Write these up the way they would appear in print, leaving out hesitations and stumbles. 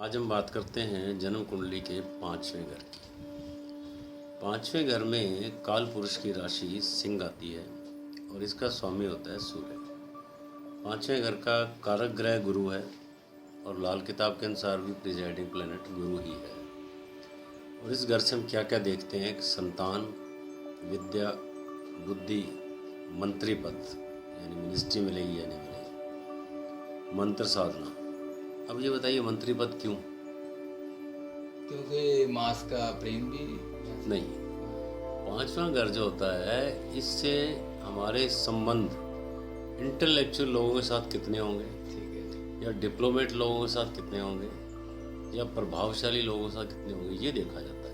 आज हम बात करते हैं जन्म कुंडली के पांचवें घर की। पांचवें घर में काल पुरुष की राशि सिंह आती है और इसका स्वामी होता है सूर्य। पांचवें घर का कारक ग्रह गुरु है और लाल किताब के अनुसार भी प्रिजाइडिंग प्लैनेट गुरु ही है। और इस घर से हम क्या क्या देखते हैं कि संतान, विद्या, बुद्धि, मंत्री पद यानी मिनिस्ट्री मिलेगी या नहीं मिलेगी, मंत्र साधना। अब ये बताइए मंत्री पद क्यों? क्योंकि मांस का प्रेम भी नहीं, पांचवा घर जो होता है इससे हमारे संबंध इंटेलेक्चुअल लोगों के साथ कितने होंगे, ठीक है। या डिप्लोमेट लोगों के साथ कितने होंगे, या प्रभावशाली लोगों के साथ कितने होंगे, ये देखा जाता है।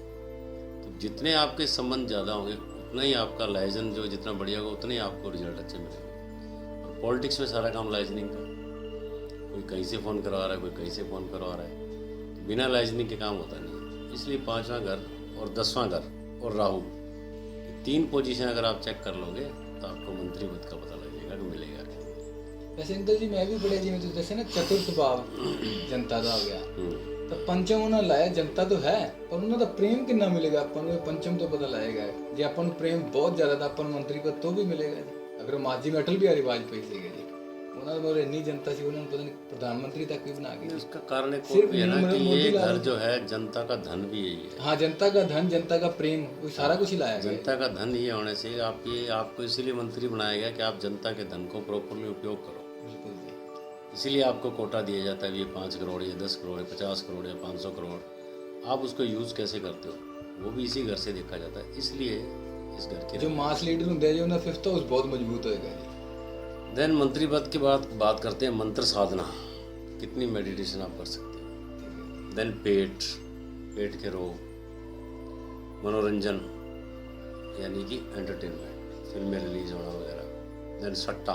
तो जितने आपके संबंध ज़्यादा होंगे उतना ही आपका लाइजन जो जितना बढ़िया होगा उतने ही आपको रिजल्ट अच्छे मिलेंगे। और पॉलिटिक्स में सारा काम लाइजनिंग का, कोई कहीं से फ़ोन करवा रहा है, कोई कहीं से फ़ोन करवा रहा है, तो बिना लाइजनिंग के काम होता नहीं है। इसलिए पांचवा घर और 10वां घर और राहु, तीन पोजीशन अगर आप चेक कर लोगे तो आपको मंत्री पद का पता लगेगा कि मिलेगा। वैसे अंकल जी मैं भी बड़े जी में तो जैसे ना चतुर्थ भाव जनता का हो गया तो पंचम उन्होंने लाया जनता तो है पर उन्होंने तो प्रेम कितना मिलेगा अपन को पंचम तो पता लगेगा जी। अपन प्रेम बहुत ज्यादा था अपन मंत्री पद तो भी मिलेगा जी। अगर माजी में अटल बिहारी वाजपेयी से जी उन्होंने बोले इतनी जनता से उन्होंने पता नहीं प्रधानमंत्री तक भी बना के। इसका कारण एक और भी है ना कि ये घर जो है जनता का धन भी यही है। हाँ, जनता का धन, जनता का प्रेम, वो सारा कुछ ही लाया गया। जनता का धन ये होने से आपको इसीलिए मंत्री बनाया गया कि आप जनता के धन को प्रॉपरली उपयोग करो। बिल्कुल जी। इसीलिए आपको कोटा दिया जाता है, ये 5 करोड़ या 10 करोड़ या 50 करोड़ या 500 करोड़, आप उसको यूज़ कैसे करते हो वो भी इसी घर से देखा जाता है। इसलिए इस घर के जो मास लीडर होंगे जो ना फिफ्थ हाउस बहुत मजबूत होएगा जी। देन मंत्री पद की बात करते हैं। मंत्र साधना, कितनी मेडिटेशन आप कर सकते हो। देन पेट के रोग, मनोरंजन यानी कि एंटरटेनमेंट, फिल्में रिलीज होना वगैरह। देन सट्टा,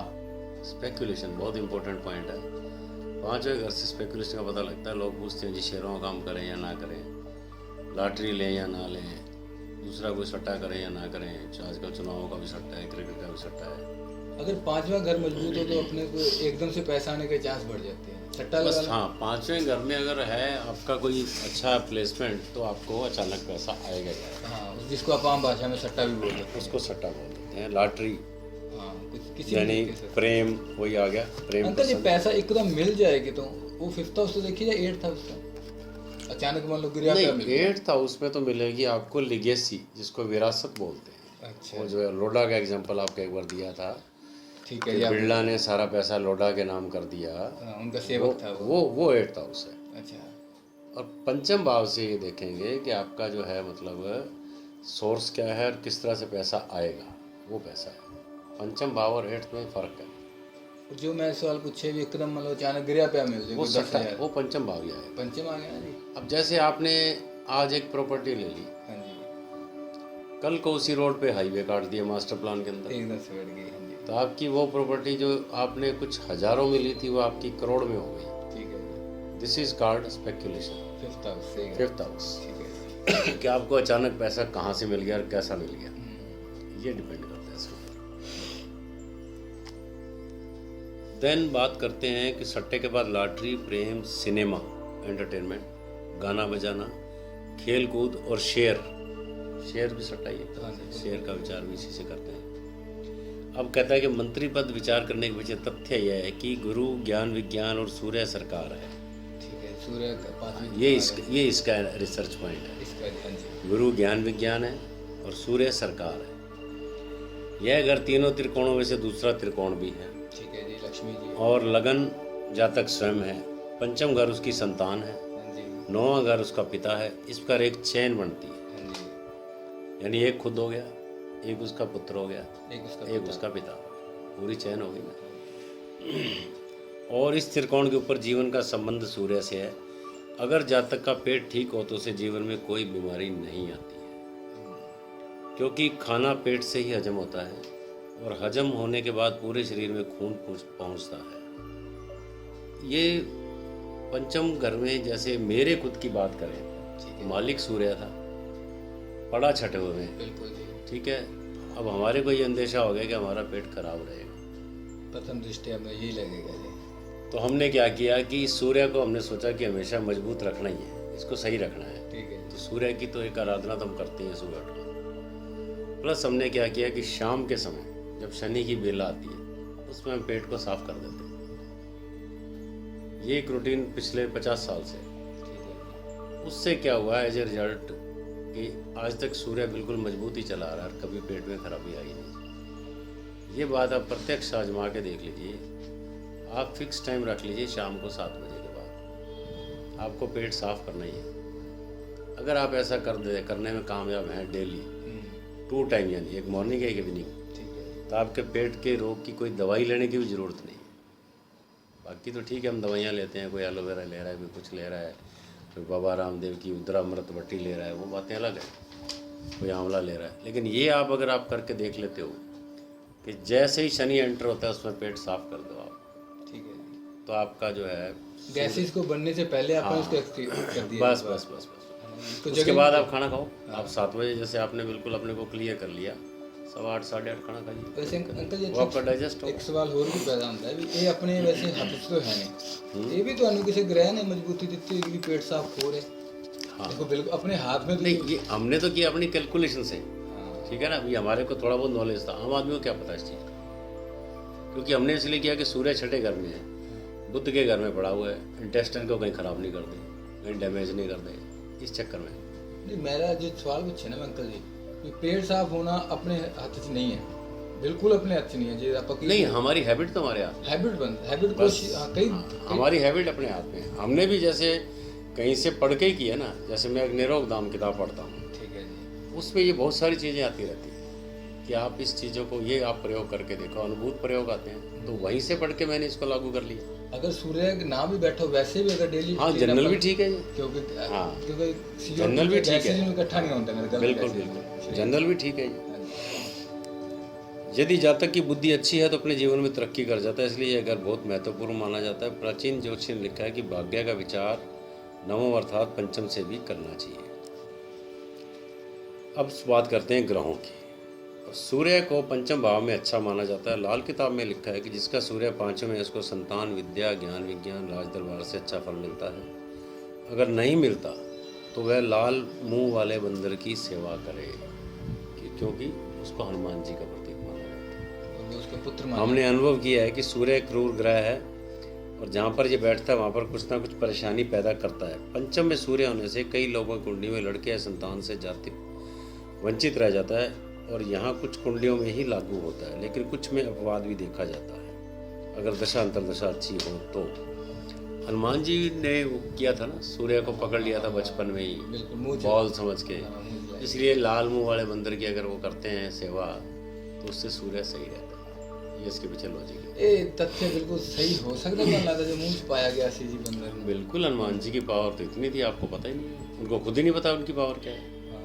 स्पेकुलेशन बहुत इंपॉर्टेंट पॉइंट है। पांचवें घर से स्पेकुलेशन का पता लगता है। लोग पूछते हैं जी शेयरों का काम करें या ना करें, लॉटरी लें या ना लें, दूसरा कोई सट्टा करें या ना करें। आजकल चुनावों का भी सट्टा है, क्रिकेट का भी सट्टा है। अगर पांचवा घर मजबूत हो तो अपने को एकदम से पैसा आने के चांस बढ़ जाते हैं। सट्टा बस लगा हाँ, पांचवें घर में अगर है आपका कोई अच्छा प्लेसमेंट तो आपको अचानक पैसा आएगा ही आएगा। हाँ, जिसको आप आम भाषा में सट्टा भी बोलते हैं। उसको सट्टा बोल देते हैं। लॉटरी हाँ, किसी यानी प्रेम, वही आ गया प्रेम। अंकल जी पैसा एकदम मिल जाएगी तो वो फिफ्थ हाउस तो देखिए या एट्थ हाउस का अचानक मान लो गिरा क्या मिल गया। 8th हाउस में तो मिलेगी आपको लिगेसी, जिसको विरासत बोलते हैं। अच्छा, वो जो है लोडा का एग्जांपल आपको एक बार दिया था, ठीक है जी। बिरला ने सारा पैसा लोडा के नाम कर दिया। उनका सेवक था वो 8th हाउस है। अच्छा, और पंचम भाव से ये देखेंगे कि आपका जो है मतलब सोर्स क्या है और किस तरह से पैसा आएगा, वो पैसा है। पंचम भाव और 8th में फ़र्क है। जो मैं सवाल पूछे भी एकदम मतलब अचानक गिरा पे मिल जाए वो सट्टा है, वो पंचम भाव ही है। पंचम आ गया जी। अब जैसे आपने आज एक प्रॉपर्टी ले ली, हाँ जी, कल को उसी रोड पे हाईवे काट दिया मास्टर प्लान के अंदर, एकदम से बैठ गई। हाँ जी, तो आपकी वो प्रॉपर्टी जो आपने कुछ हजारों में ली थी वो आपकी करोड़ में हो गई। ठीक है जी। This is called speculation. Fifth house से फिफ्थ हाउस ठीक है। कि आपको अचानक पैसा कहाँ से मिल गया और कैसा मिल गया, ये डिपेंड करता है इसके ऊपर। देन बात करते हैं कि सट्टे के बाद लॉटरी, प्रेम, सिनेमा, एंटरटेनमेंट, गाना बजाना, खेल कूद और शेयर भी सट्टा ही है। शेयर का विचार भी इसी से करते हैं। अब कहता है कि मंत्री पद विचार करने के पीछे तथ्य यह है कि गुरु, ज्ञान विज्ञान और सूर्य सरकार है। ठीक है, सूर्य का पांचवी ये इसका रिसर्च पॉइंट है। इसका। हाँ जी, गुरु ज्ञान विज्ञान है और सूर्य सरकार है। यह घर तीनों त्रिकोणों में से दूसरा त्रिकोण भी है। ठीक है जी। लक्ष्मी जी और लगन जातक स्वयं है। पंचम घर उसकी संतान है। हाँ जी, 9वां घर उसका पिता है। इस पर एक चैन बनती है, हाँ जी, यानी एक खुद हो गया, एक उसका पुत्र हो गया, एक उसका पिता हो गया, पूरी चैन हो गई ना। और इस त्रिकोण के ऊपर जीवन का संबंध सूर्य से है। अगर जातक का पेट ठीक हो तो उसे जीवन में कोई बीमारी नहीं आती है, क्योंकि खाना पेट से ही हजम होता है और हजम होने के बाद पूरे शरीर में खून पहुंचता है। ये पंचम घर में जैसे मेरे खुद की बात करें, मालिक सूर्य था, पड़ा छठे हुए में, बिल्कुल जी। ठीक है। अब हमारे को ये अंदेशा हो गया कि हमारा पेट खराब रहेगा। प्रथम दृष्टया में यही लगेगा जी। तो हमने क्या किया कि सूर्य को हमने सोचा कि हमेशा मजबूत रखना ही है, इसको सही रखना है। ठीक है तो सूर्य की तो एक आराधना तो हम करते हैं सुबह उठ के। प्लस हमने क्या किया कि शाम के समय जब शनि की बेला आती है उसमें हम पेट को साफ कर देते हैं। ये एक रूटीन पिछले 50 साल से। उससे क्या हुआ एज ए रिजल्ट कि आज तक सूर्य बिल्कुल मजबूत ही चला आ रहा है, कभी पेट में खराबी आई नहीं। ये बात आप प्रत्यक्ष आजमा के देख लीजिए। आप फिक्स टाइम रख लीजिए, शाम को 7 बजे के बाद आपको पेट साफ करना ही है। अगर आप ऐसा करने में कामयाब हैं डेली 2 टाइम, यानी एक मॉर्निंग एक इवनिंग, तो आपके पेट के रोग की कोई दवाई लेने की भी ज़रूरत नहीं। बाकी तो ठीक है, हम दवाइयाँ लेते हैं, कोई एलोवेरा ले रहा है, कोई कुछ ले रहा है, कोई बाबा रामदेव की उद्रामृत बट्टी ले रहा है, वो बातें अलग है, कोई आंवला ले रहा है। लेकिन ये आप अगर आप करके देख लेते हो कि जैसे ही शनि एंटर होता है उसमें पेट साफ कर दो आप, ठीक है, तो आपका जो है गैसेस को बनने से पहले आपने उसको एक्टिवेट कर दिया। बस बस बस बस उसके बाद आप खाना खाओ। आप 7 बजे जैसे आपने बिल्कुल अपने को क्लियर कर लिया, 8:15 साढ़े 8 खाना खाइए, वैसे अंकल जी वो आपका डाइजेस्ट हो। एक सवाल होर भी पैदा होता है भी ये अपने वैसे हथ च तो है नहीं, ये भी ਤੁਹਾਨੂੰ ਕਿਸੇ ग्रह ने मजबूती दी होगी पेट साफ हो रहे। हाँ देखो बिल्कुल अपने हाथ में तो नहीं, ये हमने तो किया अपनी कैलकुलेशन से, हाँ, ठीक है ना। अभी हमारे को थोड़ा बहुत नॉलेज था, आम आदमी को क्या पता इस चीज़ का, क्योंकि हमने इसलिए किया कि सूर्य छठे घर में है, बुध के घर में पड़ा हुआ है, इंटेस्टाइन को कहीं ख़राब नहीं कर दे, कहीं डैमेज नहीं कर दे, इस चक्कर में। नहीं मेरा जो सवाल पूछे ना अंकल जी कि पेट साफ होना अपने हाथ च नहीं है, बिल्कुल अपने हाथ च नहीं है जी। आप नहीं, हमारी हैबिट तो हमारे हाथ, हैबिट को कई हमारी हैबिट अपने हाथ में है। हमने भी जैसे कहीं से पढ़ के ही किया ना, जैसे मैं एक निरोग दाम किताब पढ़ता हूँ, ठीक है जी, उसमें ये बहुत सारी चीज़ें आती रहती हैं कि आप इस चीज़ों को ये आप प्रयोग करके देखो, अनुभूत प्रयोग आते हैं, तो वहीं से पढ़ के मैंने इसको लागू कर लिया। अगर सूर्य ना भी बैठो वैसे भी अगर डेली हाँ, जनरल भी ठीक है ये, क्योंकि हाँ, क्योंकि जनरल भी ठीक है, इकट्ठा नहीं होता मेरे ख्याल से बिल्कुल वैसे। बिल्कुल जनरल भी ठीक है ये। यदि जातक की बुद्धि अच्छी है तो अपने जीवन में तरक्की कर जाता है, इसलिए यह घर बहुत महत्वपूर्ण माना जाता है। प्राचीन ज्योतिषी ने लिखा है कि भाग्य का विचार नवम अर्थात पंचम से भी करना चाहिए। अब बात करते हैं ग्रहों की। सूर्य को पंचम भाव में अच्छा माना जाता है। लाल किताब में लिखा है कि जिसका सूर्य 5वें में है उसको संतान, विद्या, ज्ञान, विज्ञान, राज दरबार से अच्छा फल मिलता है। अगर नहीं मिलता तो वह लाल मुंह वाले बंदर की सेवा करे, क्योंकि उसको हनुमान जी का प्रतीक माना जाता है। और उसका पुत्र माना हमने अनुभव किया है कि सूर्य क्रूर ग्रह है और जहाँ पर ये बैठता है वहाँ पर कुछ ना कुछ परेशानी पैदा करता है। पंचम में सूर्य होने से कई लोगों की कुंडली में लड़के या संतान से जाति वंचित रह जाता है, और यहाँ कुछ कुंडलियों में ही लागू होता है, लेकिन कुछ में अपवाद भी देखा जाता है अगर दशा अंतरदशा अच्छी हो तो। हनुमान जी ने वो किया था ना, सूर्य को पकड़ लिया था बचपन में ही बिल्कुल मुंह बॉल समझ के, हाँ, मुंह से। इसलिए लाल मुंह वाले बंदर की अगर वो करते हैं सेवा तो उससे सूर्य सही रहता है। ये इसके पीछे लॉजिक है। ये तथ्य बिल्कुल सही हो सकता है, लगता जो मुंह से पाया गया सी जी बंदर में। बिल्कुल, हनुमान जी की पावर तो इतनी थी, आपको पता ही नहीं है, उनको खुद ही नहीं पता उनकी पावर क्या है। हाँ,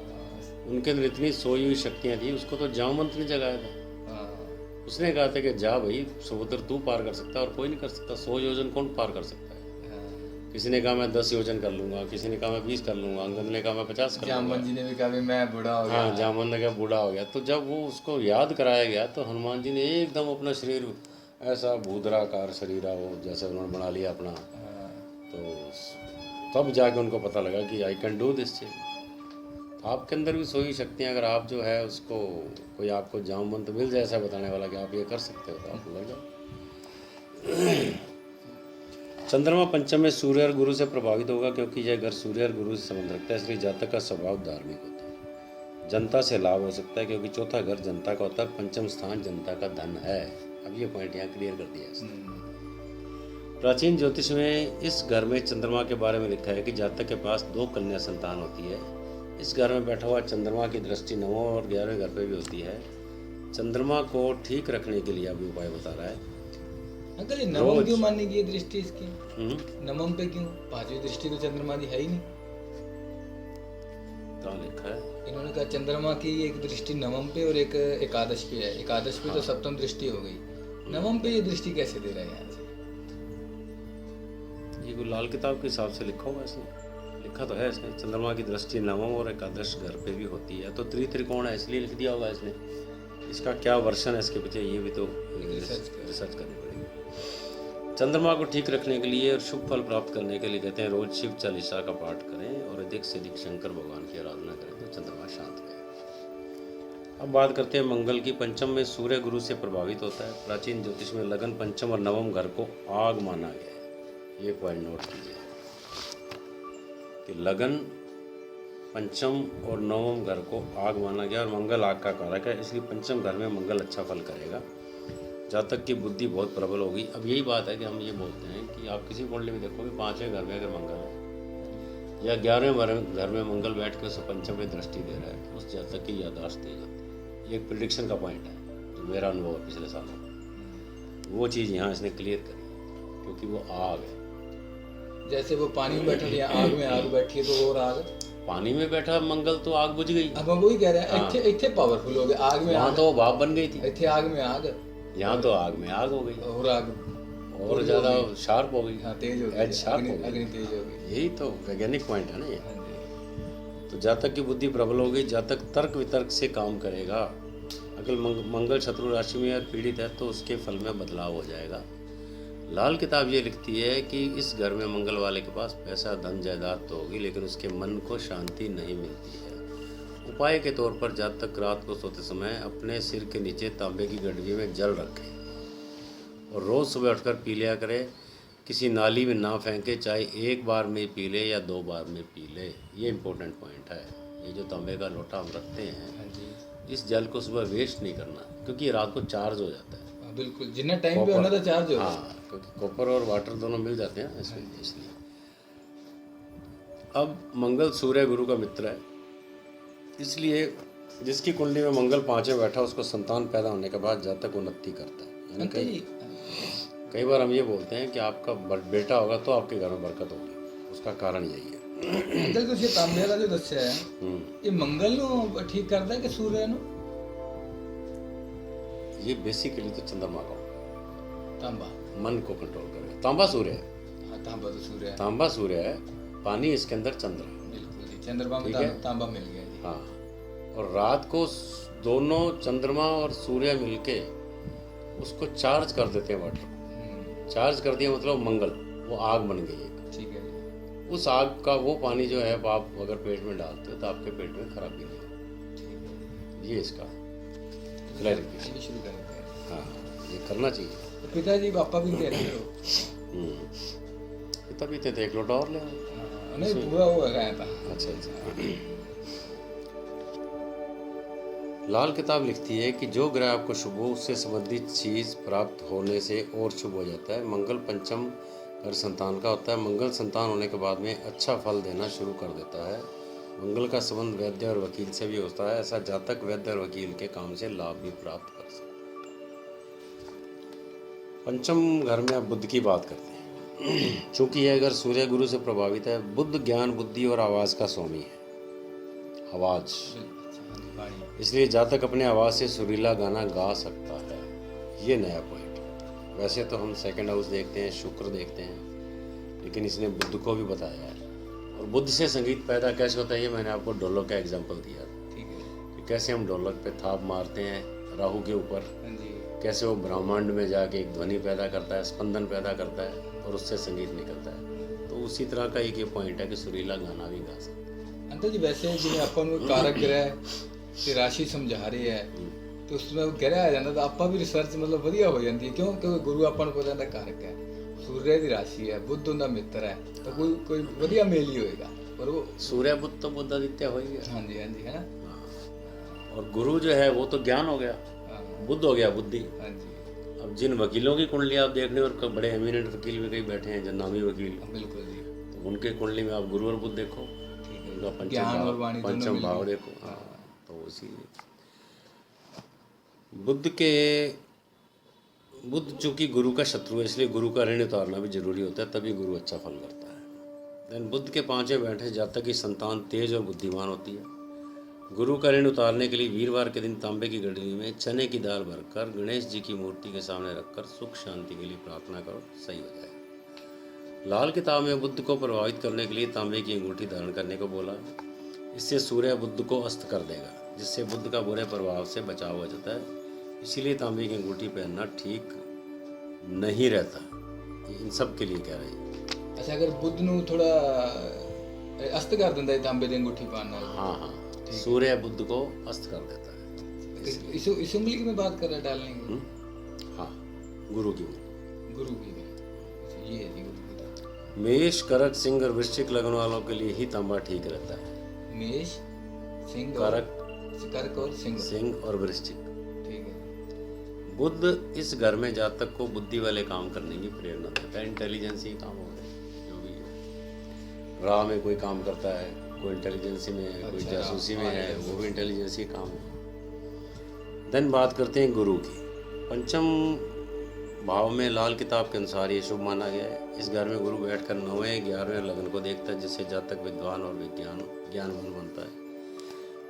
उनके अंदर इतनी सोई हुई शक्तियाँ थी, उसको तो जामवंत ने जगाया था। हाँ, उसने कहा था कि जा भाई, समुद्र तू पार कर सकता है और कोई नहीं कर सकता, 100 योजन कौन पार कर सकता है। हाँ। किसी ने कहा मैं 10 योजन कर लूंगा, किसी ने कहा मैं 20 कर लूंगा, अंगद ने कहा मैं 50 कर लूंगा। जामवंत जी ने भी कहा भी मैं बूढ़ा हो गया। हाँ, जामवंत ने कहा बूढ़ा हो गया। तो जब वो उसको याद कराया गया तो हनुमान जी ने एकदम अपना शरीर ऐसा भूदराकार शरीर है वो, जैसे उन्होंने बना लिया अपना। हाँ, तो तब जाके उनको पता लगा कि आई कैन डू दिस चीज। आपके अंदर भी सोई शक्तियाँ, अगर आप जो है उसको कोई आपको जामवंत मिल जाए ऐसा बताने वाला कि आप ये कर सकते हो, तो आप लग जाओ। चंद्रमा पंचम में सूर्य और गुरु से प्रभावित होगा, क्योंकि यह घर सूर्य और गुरु से संबंध रखता है, इसलिए जातक का स्वभाव धार्मिक होता है। जनता से लाभ हो सकता है, क्योंकि चौथा घर जनता का होता है, पंचम स्थान जनता का धन है। अब ये पॉइंट यहाँ क्लियर कर दिया है। प्राचीन ज्योतिष में इस घर में चंद्रमा के बारे में लिखा है कि जातक के पास 2 कन्या संतान होती है। इस घर में बैठा हुआ चंद्रमा की दृष्टि 9वें और 11वें घर पे भी होती है। चंद्रमा को ठीक रखने के लिए अभी उपाय बता रहा है। अंकल ये नवम क्यों मानने की ये दृष्टि इसकी? नवम पे क्यों? 5वीं दृष्टि तो चंद्रमा की है ही नहीं। कहाँ लिखा है? इन्होंने कहा चंद्रमा की एक दृष्टि नवम पे और एक एकादश पे है। एकादश पे तो सप्तम दृष्टि हो गई, नवम पे ये दृष्टि कैसे दे रहा है यहाँ से? ये कोई लाल किताब के हिसाब से लिखा होगा इसने, लिखा तो है इसने, चंद्रमा की दृष्टि 9वें और एकादश घर पे भी होती है, तो त्रिकोण है इसलिए लिख दिया होगा इसने। इसका क्या वर्षन है इसके पीछे, ये भी तो रिसर्च करनी पड़ेगी। चंद्रमा को ठीक रखने के लिए और शुभ फल प्राप्त करने के लिए कहते हैं रोज शिव चालीसा का पाठ करें और अधिक से अधिक शंकर भगवान की आराधना करें तो चंद्रमा शांत रहेगा। अब बात करते हैं मंगल की। पंचम में सूर्य गुरु से प्रभावित होता है। प्राचीन ज्योतिष में लगन, पंचम और नवम घर को आग माना गया है। ये पॉइंट नोट कीजिए कि लगन, पंचम और नवम घर को आग माना गया और मंगल आग का कारक है, इसलिए पंचम घर में मंगल अच्छा फल करेगा। जातक की बुद्धि बहुत प्रबल होगी। अब यही बात है कि हम ये बोलते हैं कि आप किसी कुंडली में देखोगे 5वें घर में अगर मंगल है या 11वें घर में मंगल बैठ के उसे पंचम में दृष्टि दे रहा है, उस जातक की याददाश्त तेज होती है। ये एक प्रिडिक्शन का पॉइंट है जो मेरा अनुभव है पिछले सालों में। वो चीज़ यहाँ इसने क्लियर करी क्योंकि वो आग है। जैसे वो पानी में बैठा या आग में आग बैठी है तो और आग, पानी में बैठा मंगल तो आग बुझ गई। अब हम वही कह रहे हैं, इतने पावरफुल हो गए। आग में वहाँ तो वो भाप बन गई थी, इतने आग में आग, यहाँ तो आग में आग हो गई और आग और ज़्यादा शार्प हो गई, तेज हो एज शार्प हो गई, गई। तेज हो गई। यही तो वैज्ञानिक पॉइंट है ना ये। हाँ जी। तो जातक की बुद्धि प्रबल होगी, जातक तर्क वितर्क से काम करेगा। अगर मंगल शत्रु राशि में पीड़ित है तो उसके फल में बदलाव हो जाएगा। लाल किताब ये लिखती है कि इस घर में मंगल वाले के पास पैसा, धन, जायदाद तो होगी लेकिन उसके मन को शांति नहीं मिलती है। उपाय के तौर पर जातक रात को सोते समय अपने सिर के नीचे तांबे की गडवी में जल रखे और रोज़ सुबह उठकर पी लिया करे। किसी नाली में ना फेंके, चाहे एक बार में पी ले या 2 बार में पी ले। ये इम्पोर्टेंट पॉइंट है। ये जो तांबे का लोटा हम रखते हैं, इस जल को सुबह वेस्ट नहीं करना क्योंकि ये रात को चार्ज हो जाता है। बिल्कुल, जितना टाइम पे होना था चार्ज हो। हाँ, क्योंकि कॉपर और वाटर दोनों मिल जाते हैं इसलिए। अब मंगल सूर्य गुरु का मित्र है, इसलिए जिसकी कुंडली में मंगल 5वें बैठा उसको संतान पैदा होने के बाद जातक उन्नति करता है। यानी कई बार हम ये बोलते हैं कि आपका बेटा होगा तो आपके घर में बरकत होगी, उसका कारण यही है। अंकल कुछ ये तांबे का जो दस्या है ये मंगल नु ठीक करता है कि सूर्य नु? ये बेसिकली तो चंद्रमा का तांबा मन को कंट्रोल करेगा। तांबा सूर्य है। हाँ, तांबा तो सूर्य है। तांबा सूर्य है, पानी इसके अंदर चंद्र है। बिल्कुल जी, चंद्रमा में तांबा मिल गया जी। हाँ, और रात को दोनों चंद्रमा और सूर्य मिलके उसको चार्ज कर देते हैं। वाटर चार्ज कर दिया मतलब मंगल, वो आग बन गई है। ठीक है। उस आग का वो पानी जो है आप अगर पेट में डालते हो तो आपके पेट में खराबी नहीं। ये इसका क्लैरिफिकेशन शुरू करते हैं। हाँ, ये करना चाहिए। तो पिताजी पापा भी कह रहे हो तभी तो एक लोटा और ले आओ। नहीं, पूरा वो गया था। अच्छा। लाल किताब लिखती है कि जो ग्रह आपको शुभ हो उससे संबंधित चीज़ प्राप्त होने से और शुभ हो जाता है। मंगल पंचम घर संतान का होता है। मंगल संतान होने के बाद में अच्छा फल देना शुरू कर देता है। मंगल का संबंध वैद्य और वकील से भी होता है। ऐसा जातक वैद्य और वकील के काम से लाभ भी प्राप्त कर सकता है। पंचम घर में अब बुद्ध की बात करते हैं। चूंकि यह घर सूर्य गुरु से प्रभावित है, बुद्ध ज्ञान, बुद्धि और आवाज़ का स्वामी है। आवाज़, इसलिए जातक अपने आवाज़ से सुरीला गाना गा सकता है। ये नया पॉइंट है। वैसे तो हम सेकंड हाउस देखते हैं, शुक्र देखते हैं, लेकिन इसने बुद्ध को भी बताया है। और बुद्ध से संगीत पैदा कैसे होता है ये मैंने आपको ढोलक का एग्जांपल दिया। ठीक है। कि कैसे हम ढोलक पे थाप मारते हैं राहु के ऊपर, कैसे वो ब्रह्मांड में जाके एक ध्वनि पैदा करता है, स्पंदन पैदा करता है और उससे संगीत निकलता है। तो उसी तरह का एक ये पॉइंट है कि सुरीला गाना भी गा सकते हैं। अंकल जी वैसे जिन्हें अपन कारक ग्रह की राशि समझा रही है तो उसमें ग्रह आ जाता तो आपा भी रिसर्च मतलब वधिया हो जाती है। क्यों? क्योंकि गुरु अपन को कहता कारक है, सूर्य की राशि है, बुद्ध उनका मित्र है, तो कोई वधिया मेल ही होएगा। और वो सूर्य बुद्ध तो बुद्धादित्य हो ही गया। हाँ जी है ना। और गुरु जो है वो तो ज्ञान हो गया, बुद्ध हो गया बुद्धि। हाँ जी। अब जिन वकीलों की कुंडली आप देख रहे हो और बड़े एमिनेंट वकील भी कई बैठे हैं, नामी वकील, बिल्कुल जी, तो उनके कुंडली में आप गुरु और बुद्ध देखो, उनका पंचम भाव देखो। हाँ, तो इसीलिए बुद्ध चूंकि गुरु का शत्रु है, इसलिए गुरु का ऋण उतारना भी जरूरी होता है, तभी गुरु अच्छा फल करता है। देन बुद्ध के 5वें बैठे जातक की संतान तेज और बुद्धिमान होती है। गुरु का ऋण उतारने के लिए वीरवार के दिन तांबे की गडरी में चने की दाल भरकर गणेश जी की मूर्ति के सामने रखकर सुख शांति के लिए प्रार्थना करो, सही हो जाएगा। लाल किताब में बुद्ध को प्रभावित करने के लिए तांबे की अंगूठी धारण करने को बोला। इससे सूर्य बुद्ध को अस्त कर देगा, जिससे बुद्ध का बुरे प्रभाव से बचाव हो जाता है। इसीलिए तांबे की अंगूठी पहनना ठीक नहीं रहता। इन सब के लिए कह रहे हैं। अच्छा, अगर बुद्ध ਨੂੰ थोड़ा अस्त कर ਦਿੰਦਾ ਹੈ ਤਾਂਬੇ ਦੀ अंगूठी पान ਨਾਲ। हाँ हाँ, सूर्य बुद्ध को अस्त कर देता है। इस उंगली की मैं बात कर रहा डालने की। हाँ, गुरु की उंगली। गुरु की अच्छा, ये है जी गुरु की बात। मेष, करक, सिंह और वृश्चिक लगन वालों के लिए ही तांबा ठीक रहता है। मेष, सिंह, करक और सिंह और वृश्चिक। ठीक है। बुद्ध इस घर में जातक को बुद्धि वाले काम करने की प्रेरणा देता है। इंटेलिजेंस ही काम हो गया जो भी है। राह में कोई काम करता है, कोई इंटेलिजेंसी में है, कोई जासूसी में है, वो भी इंटेलिजेंस ही काम है। देन बात करते हैं गुरु की। पंचम भाव में लाल किताब के अनुसार ये शुभ माना गया है। इस घर में गुरु बैठकर 9वें 11वें लगन को देखता है, जिससे जातक विद्वान और ज्ञानवान बनता है।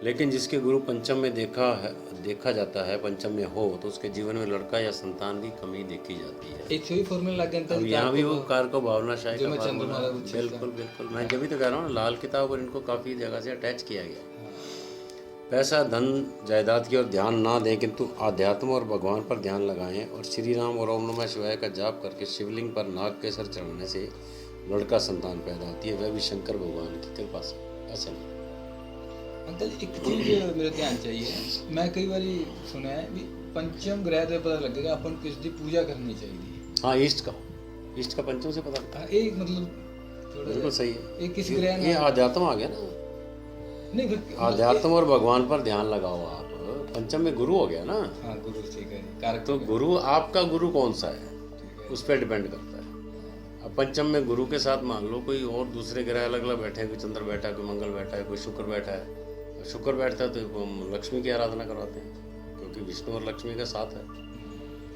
लेकिन जिसके गुरु पंचम में देखा जाता है, पंचम में हो, तो उसके जीवन में लड़का या संतान की कमी देखी जाती है। एक सही फॉर्मूला लग गया। अब यहाँ भी वो कार को भावनाशाही का चंद्रमा फार्मूला। बिल्कुल बिल्कुल, मैं जब भी तो कह रहा हूँ लाल किताब और इनको काफ़ी जगह से अटैच किया गया। पैसा, धन, जायदाद की ओर ध्यान ना दें, किंतु आध्यात्म और भगवान पर ध्यान लगाएं और श्री राम और ओम नमः शिवाय का जाप करके शिवलिंग पर नाग के सर चढ़ाने से लड़का संतान पैदा होती है, वह भी शंकर भगवान की कृपा से। ऐसा नहीं। अंकल एक चीज मेरे ध्यान चाहिए, मैं कई बार सुना है भी पंचम ग्रह से पता लगेगा अपन किस दी पूजा करनी चाहिए। हाँ, ईस्ट का पंचम से पता लगता है। एक मतलब बिल्कुल सही है। एक किसी ग्रह ये आध्यात्म आ गया ना। नहीं, आध्यात्म और भगवान पर ध्यान लगाओ आप। पंचम में गुरु हो गया ना। हाँ, गुरु ठीक है, कारक। तो गुरु, आपका गुरु कौन सा है उस पर डिपेंड करता है। अब पंचम में गुरु के साथ मान लो कोई और दूसरे ग्रह अलग अलग बैठे हैं, कोई चंद्र बैठा है, कोई मंगल बैठा है, कोई शुक्र बैठा है। शुक्र बैठता है तो हम लक्ष्मी की आराधना करवाते हैं, क्योंकि विष्णु और लक्ष्मी का साथ है,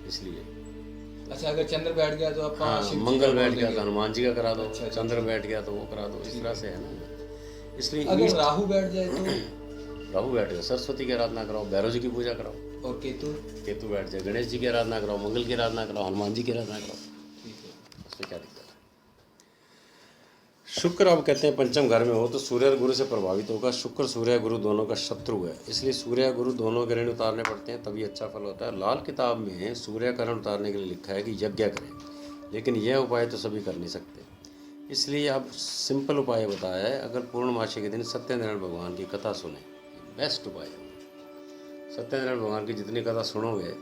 इसलिए। अच्छा, अगर चंद्र बैठ गया तो आप मंगल बैठ गया तो हनुमान जी का करा दो। चंद्र बैठ गया तो वो करा दो। इस तरह से है ना। इसलिए अगर राहु बैठ जाए तो राहु बैठ गया, सरस्वती की आराधना कराओ, भैरव जी की पूजा कराओ। और केतु बैठ जाए, गणेश जी की आराधना कराओ, मंगल की आराधना कराओ, हनुमान जी की आराधना कराओ। ठीक है, उसमें क्या दिक्कत है। शुक्र अब कहते हैं पंचम घर में हो तो सूर्य और गुरु से प्रभावित होगा। शुक्र सूर्य गुरु दोनों का शत्रु है, इसलिए सूर्य गुरु दोनों के ऋण उतारने पड़ते हैं, तभी अच्छा फल होता है। लाल किताब में सूर्य का ऋण उतारने के लिए लिखा है कि यज्ञ करें, लेकिन यह उपाय तो सभी कर नहीं सकते, इसलिए अब सिंपल उपाय बताया है। अगर पूर्णमासी के दिन सत्यनारायण भगवान की कथा सुने, बेस्ट उपाय है। सत्यनारायण भगवान की जितनी कथा सुनोगे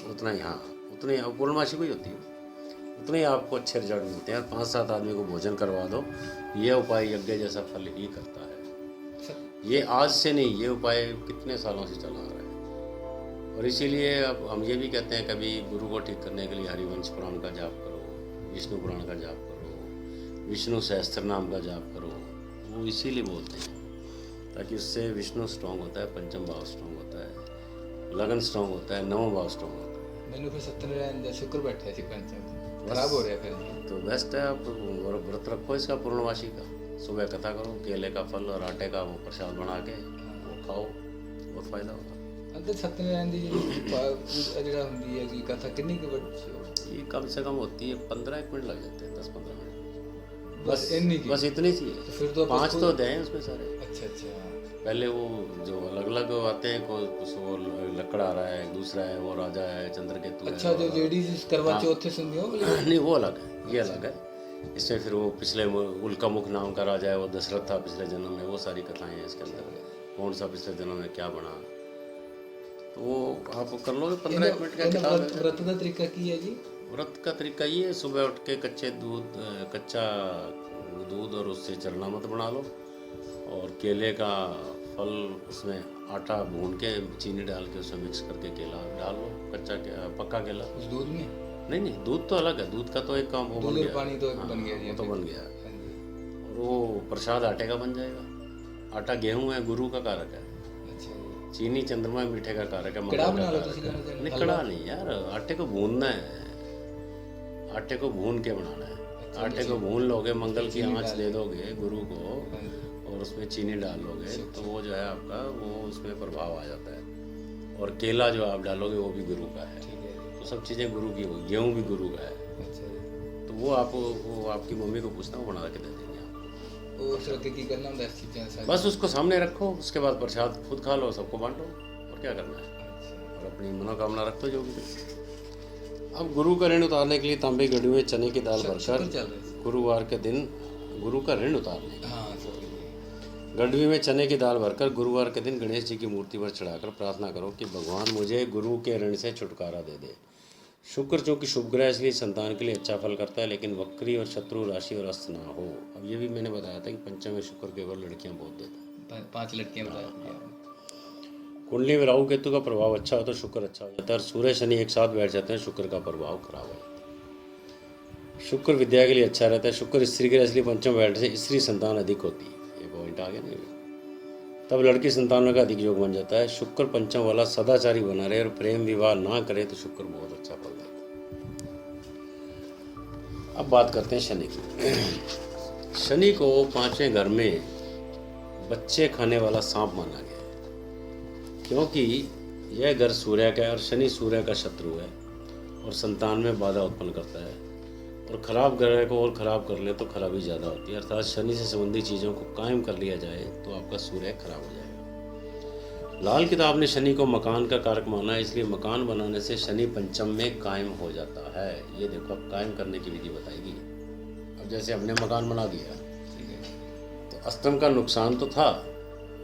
उतना ही, हाँ उतनी, अब पूर्णमासी को ही होती है, उतने ही आपको अच्छे रिजल्ट मिलते हैं। 5-7 आदमी को भोजन करवा दो, यह उपाय यज्ञ जैसा फल ही करता है। ये आज से नहीं, ये उपाय कितने सालों से चला आ रहा है। और इसीलिए अब हम ये भी कहते हैं कभी गुरु को ठीक करने के लिए हरिवंश पुराण का जाप करो, विष्णु पुराण का जाप करो, विष्णु सहस्त्र नाम का जाप करो। वो इसीलिए बोलते हैं ताकि उससे विष्णु स्ट्रॉन्ग होता है, पंचम भाव स्ट्रॉन्ग होता है, लगन स्ट्रॉन्ग होता है, नवम भाव स्ट्रॉन्ग होता है। मैंने फिर सत्यनारायण शुक्र बैठा है, पंचम खराब हो रहा है फिर। तो बेस्ट है, आप व्रत रखो इसका पूर्णमासी का, सुबह कथा करो, केले का फल और आटे का वो प्रसाद बना के वो खाओ, बहुत फायदा होगा। अंदर सत्यनारायण दी ਜਿਹੜਾ ਹੁੰਦੀ ਹੈ कि कथा कितनी के बच्चे ये कम से कम होती है 15 मिनट लग जाते हैं, 10-15 मिनट बस इतनी चाहिए। तो फिर तो 5 तो दें उसमें सारे। अच्छा पहले वो जो अलग अलग आते हैं, कुछ वो लकड़ आ रहा है, दूसरा है वो राजा है, चंद्रकेतु है। अच्छा, जो लेडीज करवा चौथ से सुनती हो नहीं, वो अलग है, ये अलग है। इसमें फिर वो पिछले उल्का मुख नाम का राजा है, वो दशरथ था पिछले जन्म में, वो सारी कथाएं हैं इसके अंदर, कौन सा पिछले जन्म में क्या बना, तो वो आप कर लोगे। 15 मिनट का किताब है। व्रत का तरीका की है जी? व्रत का तरीका ये है, सुबह उठ के कच्चा दूध और उससे चरणामृत बना लो, और केले का फल उसमें आटा भून के चीनी डाल के उसमें मिक्स करके केला डाल लो, पक्का केला उस दूध में। नहीं, दूध तो अलग है, दूध का तो एक काम वो बन गया, पानी तो बन गया जी, वो तो बन गया। और वो प्रसाद आटे का बन जाएगा। आटा गेहूं है, गुरु का कारक है। चीनी चंद्रमा मीठे का कारक है, मंगल का कारक है। नहीं, कड़ा नहीं यार, आटे को भूनना है, आटे को भून के बनाना है। आटे को भून लोगे, मंगल की आंच दे दोगे गुरु को, और उसमें चीनी डाल लोगे तो वो जो है आपका वो उसमें प्रभाव आ जाता है। और केला जो आप डालोगे वो भी गुरु का है, तो सब चीज़ें गुरु की होगी, गेहूँ भी गुरु का है। तो वो आपकी मम्मी को पूछना, वो बना के दे देंगे आपको। बस उसको सामने रखो, उसके बाद प्रसाद खुद खा लो, सबको बांटो, और क्या करना है, और अपनी मनोकामना रख लो जो भी। अब गुरु का ऋण उतारने के लिए तांबे घड़ी में चने की दाल भरकर चल रहा है। गुरुवार के दिन गुरु का ऋण उतारने हाँ सॉरी। गडवी में चने की दाल भरकर गुरुवार के दिन गणेश जी की मूर्ति पर चढ़ाकर प्रार्थना करो कि भगवान मुझे गुरु के ऋण से छुटकारा दे दे। शुक्र चूँकि शुभ ग्रह इसलिए संतान के लिए अच्छा फल करता है, लेकिन वक्री और शत्रु राशि और अस्त ना हो। अब ये भी मैंने बताया था कि पंचम में शुक्र केवल लड़कियां बहुत देता है। 5 लड़कियां बताया था। कुंडली में राहु केतु का प्रभाव अच्छा हो तो शुक्र अच्छा हो जाता है, और सूर्य शनि एक साथ बैठ जाते हैं, शुक्र का प्रभाव खराब हो जाता है। शुक्र विद्या के लिए अच्छा रहता है। शुक्र स्त्री के इसलिए पंचम बैठने से स्त्री संतान अधिक होती है। ये पॉइंट आ गया नहीं, तब लड़की संतानों का अधिक योग बन जाता है। शुक्र पंचम वाला सदाचारी बना रहे और प्रेम विवाह ना करे तो शुक्र बहुत अच्छा फल देता है। अब बात करते हैं शनि की। शनि को 5वें घर में बच्चे खाने वाला सांप माना गया है, क्योंकि यह घर सूर्य का है और शनि सूर्य का शत्रु है और संतान में बाधा उत्पन्न करता है, और खराब ग्रह को और खराब कर ले तो खराबी ज़्यादा होती है। अर्थात शनि से संबंधित चीज़ों को कायम कर लिया जाए तो आपका सूर्य खराब हो जाएगा। लाल किताब ने शनि को मकान का कारक माना है, इसलिए मकान बनाने से शनि पंचम में कायम हो जाता है। ये देखो, अब कायम करने की विधि बताएगी। अब जैसे हमने मकान बना दिया तो अष्टम का नुकसान तो था,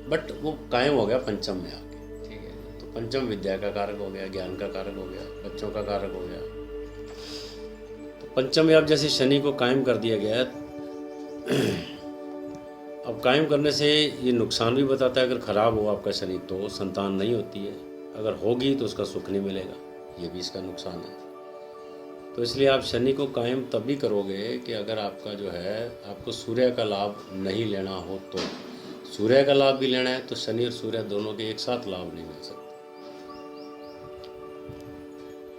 बट वो कायम हो गया पंचम में आके। ठीक है। तो पंचम विद्या का कारक हो गया, ज्ञान का कारक हो गया, बच्चों का कारक हो गया। पंचम में अब जैसे शनि को कायम कर दिया गया है, अब कायम करने से ये नुकसान भी बताता है। अगर खराब हो आपका शनि तो संतान नहीं होती है, अगर होगी तो उसका सुख नहीं मिलेगा, ये भी इसका नुकसान है। तो इसलिए आप शनि को कायम तभी करोगे कि अगर आपका जो है आपको सूर्य का लाभ नहीं लेना हो। तो सूर्य का लाभ भी लेना है तो शनि और सूर्य दोनों के एक साथ लाभ नहीं मिल सकता।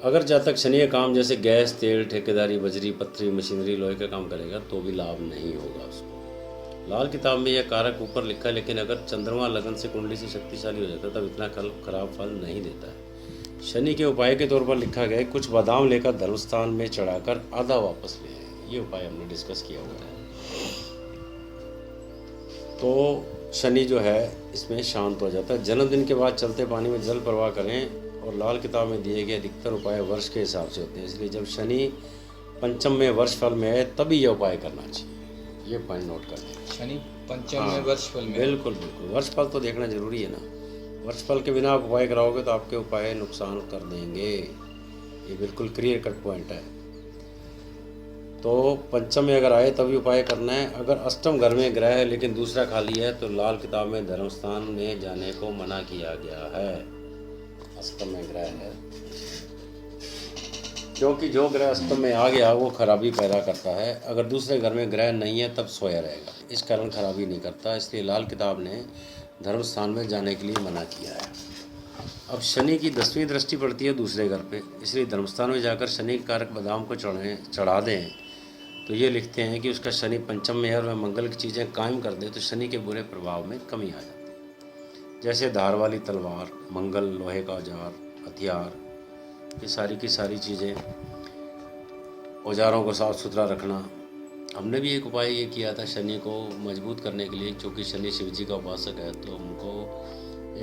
अगर जब तक शनि का काम जैसे गैस, तेल, ठेकेदारी, बजरी, पत्थरी, मशीनरी, लोहे का काम करेगा तो भी लाभ नहीं होगा उसको। लाल किताब में यह कारक ऊपर लिखा है, लेकिन अगर चंद्रमा लगन से कुंडली से शक्तिशाली हो जाता है तब इतना खराब फल नहीं देता है। शनि के उपाय के तौर पर लिखा गया है, कुछ बादाम लेकर धर्मस्थान में चढ़ाकर आधा वापस ले आए। ये उपाय हमने डिस्कस किया हुआ है। तो शनि जो है इसमें शांत हो जाता है। जन्मदिन के बाद चलते पानी में जल प्रवाह करें, और लाल किताब में दिए गए अधिकतर उपाय वर्ष के हिसाब से होते हैं, इसलिए जब शनि पंचम में वर्ष फल में है तभी यह उपाय करना चाहिए। ये पॉइंट नोट कर लें। शनि पंचम में वर्ष फल में। बिल्कुल बिल्कुल, वर्ष फल तो देखना जरूरी है ना। वर्ष फल के बिना आप उपाय कराओगे तो आपके उपाय नुकसान कर देंगे। ये बिल्कुल क्लियर कट पॉइंट है। तो पंचम में अगर आए तभी उपाय करना है। अगर अष्टम घर में ग्रह है लेकिन दूसरा खाली है तो लाल किताब में धर्मस्थान में जाने को मना किया गया है। अष्टम में ग्रह है, क्योंकि जो ग्रह अष्टम में आ गया वो खराबी पैदा करता है। अगर दूसरे घर में ग्रह नहीं है तब सोया रहेगा, इस कारण खराबी नहीं करता। इसलिए लाल किताब ने धर्मस्थान में जाने के लिए मना किया है। अब शनि की 10वीं दृष्टि पड़ती है दूसरे घर पे, इसलिए धर्मस्थान में जाकर शनि के कारक बादाम को चढ़ा दें। तो ये लिखते हैं कि उसका शनि पंचम में है और वह मंगल की चीज़ें कायम कर दे तो शनि के बुरे प्रभाव में कमी आ जाती है। जैसे धार वाली तलवार, मंगल, लोहे का औजार, हथियार, ये सारी की सारी चीज़ें, औजारों को साफ़ सुथरा रखना। हमने भी एक उपाय ये किया था शनि को मजबूत करने के लिए, क्योंकि शनि शिव जी का उपासक है। तो हमको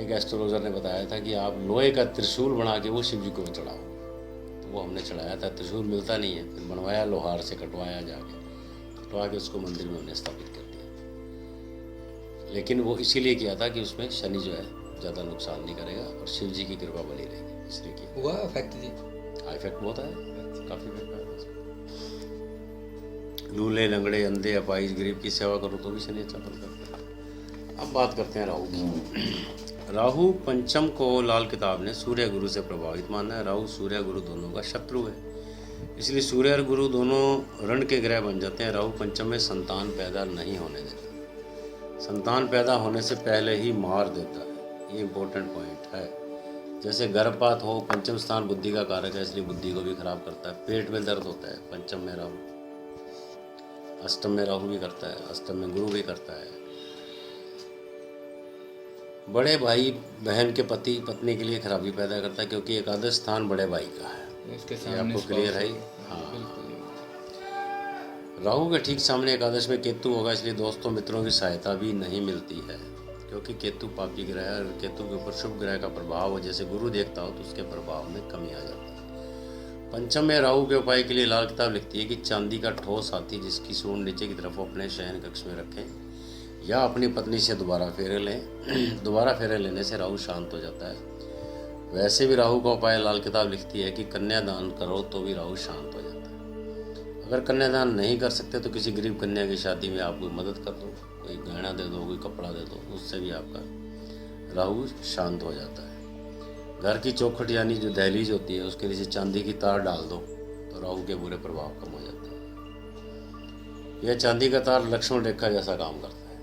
एक एस्ट्रोलॉजर ने बताया था कि आप लोहे का त्रिशूल बना के वो शिव जी को चढ़ाओ। तो वो हमने चढ़ाया था। त्रिशूल मिलता नहीं है, फिर बनवाया, लोहार से कटवाया, जाके कटवा के उसको मंदिर में हमने स्थापित कर दिया। लेकिन वो इसीलिए किया था कि उसमें शनि जो है ज़्यादा नुकसान नहीं करेगा और शिव जी की कृपा बनी रहेगी, इसलिए किया। हुआ इफेक्ट जी? इफेक्ट बहुत है, काफ़ी इफेक्ट है। लूले, लंगड़े, अंधे, अपाहिज, गरीब की सेवा करो तो भी शनि अच्छा फल करता है। अब बात करते हैं राहु की। राहु पंचम को लाल किताब ने सूर्य गुरु से प्रभावित माना है। राहु सूर्य गुरु दोनों का शत्रु है, इसलिए सूर्य और गुरु दोनों ऋण के ग्रह बन जाते हैं। राहु पंचम में संतान पैदा नहीं होने देता, संतान पैदा होने से पहले ही मार देता है। ये इंपॉर्टेंट पॉइंट है। जैसे गर्भपात हो, पंचम स्थान बुद्धि का कारक है, इसलिए बुद्धि को भी खराब करता है। पेट में दर्द होता है, पंचम में राहु। अष्टम में राहु भी करता है, अष्टम में गुरु भी करता है। बड़े भाई बहन के पति पत्नी के लिए खराबी पैदा करता है, क्योंकि एकादश स्थान बड़े भाई का है। उसके ये सामने आपको क्लियर है? हाँ। राहु के ठीक सामने एकादश में केतु होगा, इसलिए दोस्तों मित्रों की सहायता भी नहीं मिलती है, क्योंकि केतु पापी ग्रह है और केतु के ऊपर शुभ ग्रह का प्रभाव हो, जैसे गुरु देखता हो तो उसके प्रभाव में कमी आ जाती है। पंचम में राहु के उपाय के लिए लाल किताब लिखती है कि चांदी का ठोस हाथी जिसकी सूंड नीचे की तरफ अपने शयन कक्ष में रखें या अपनी पत्नी से दोबारा फेरे लें। दोबारा फेरे लेने से राहु शांत हो जाता है। वैसे भी राहु का उपाय लाल किताब लिखती है कि कन्यादान करो तो भी राहु शांत हो जाता है। अगर कन्यादान नहीं कर सकते तो किसी गरीब कन्या की शादी में आप कोई मदद कर दो, कोई गहना दे दो, कोई कपड़ा दे दो, उससे भी आपका राहु शांत हो जाता है। घर की चौखट यानी जो दहलीज होती है उसके नीचे चांदी की तार डाल दो तो राहु के बुरे प्रभाव कम हो जाते हैं। यह चांदी का तार लक्ष्मण रेखा जैसा काम करता है,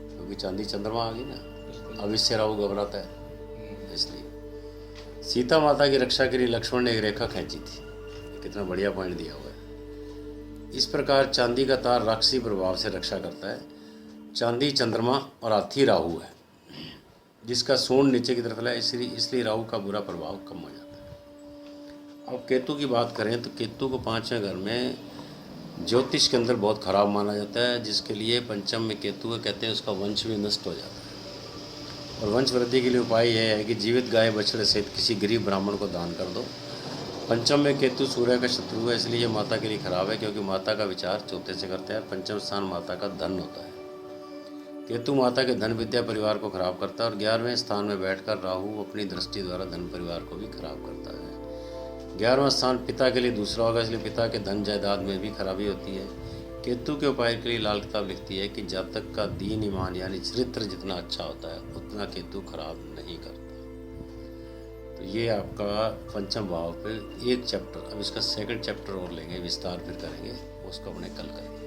क्योंकि चांदी चंद्रमा आ गई ना, अब इससे राहु घबराता है। इसलिए सीता माता की रक्षा के लिए लक्ष्मण ने एक रेखा खींची थी। कितना बढ़िया पॉइंट दिया हुआ है। इस प्रकार चांदी का तार राक्षसी प्रभाव से रक्षा करता है। चांदी चंद्रमा और हाथी राहु है जिसका सूंड नीचे की तरफ है, इसलिए राहु का बुरा प्रभाव कम हो जाता है। अब केतु की बात करें तो केतु को 5वें घर में ज्योतिष के अंदर बहुत खराब माना जाता है, जिसके लिए पंचम में केतु है, कहते हैं उसका वंश भी नष्ट हो जाता है। और वंश वृद्धि के लिए उपाय यह है कि जीवित गाय बछड़े सहित किसी गरीब ब्राह्मण को दान कर दो। पंचम में केतु सूर्य का शत्रु है, इसलिए ये माता के लिए खराब है, क्योंकि माता का विचार चौथे से करते हैं। पंचम स्थान माता का धन होता है। केतु माता के धन विद्या परिवार को खराब करता है। और 11वें स्थान में बैठकर राहु अपनी दृष्टि द्वारा धन परिवार को भी खराब करता है। 11वां स्थान पिता के लिए दूसरा होगा, इसलिए पिता के धन जायदाद में भी खराबी होती है। केतु के उपाय के लिए लाल किताब लिखती है कि जातक का दीन ईमान यानी चरित्र जितना अच्छा होता है उतना केतु खराब नहीं करता। तो ये आपका पंचम भाव पे एक चैप्टर, अब इसका सेकंड चैप्टर और लेंगे, विस्तार फिर करेंगे, उसको अपने कल करेंगे।